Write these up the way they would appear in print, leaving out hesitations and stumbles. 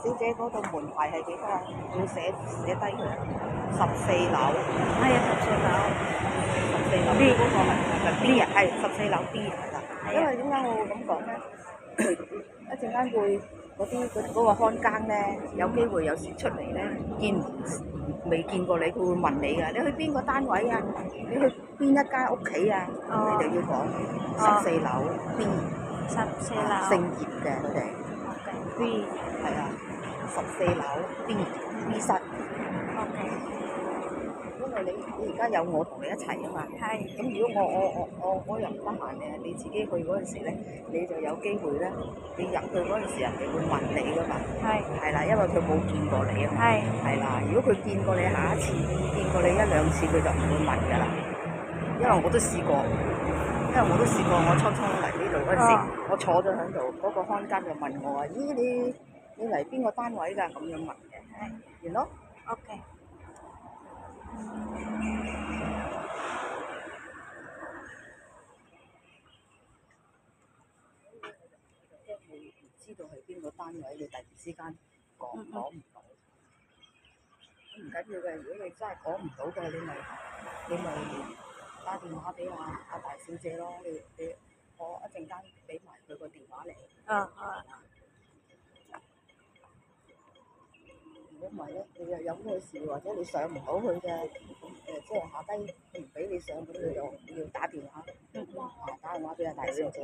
小姐嗰度門牌係幾多啊？要寫低佢。14樓。係啊，14樓。14樓嗰個係 B 啊，係14樓 B 係啦。係啊因為點解我會咁講咧？一陣間會嗰個看更咧，有機會有時出嚟咧，未見過你，佢會問你㗎。你去邊個單位啊？你去邊一間屋企啊？哦你就要講14樓 B。14樓。姓葉嘅佢哋。OK。B。係啊，14樓 B 室。OK。因為你而家有我同你一齊啊嘛。係。咁如果我又唔得閒嘅，你自己去嗰陣時咧，你就有機會咧，你入去嗰陣時，人哋會問你噶嘛。係。係啦，因為佢冇見過你啊嘛。係。係啦，如果佢見過你下一次，見過你1、2次，佢就唔會問㗎啦。因為我都試過，我初初嚟呢度嗰陣時，我坐咗喺度，嗰個看更就問我話：咦，你嚟邊個單位㗎？咁樣問嘅。係。完咯。OK。知道係邊個單位，你突然之間講唔到，唔緊要嘅。如果你真係講唔到嘅，你咪打電話俾阿大小姐咯。我一陣間俾埋佢個電話嚟。如果唔係咧，你又有咩事或者你上唔到去嘅，即係下低唔俾你上，咁你就要打電話。打電話俾阿大小姐。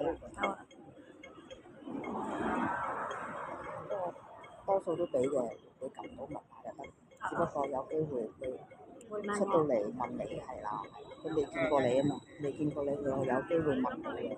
不過多數都俾嘅，你撳到密碼就得。只不過有機會你出到嚟問你係啦，佢未見過你啊嘛，未見過你佢有機會問你嘅。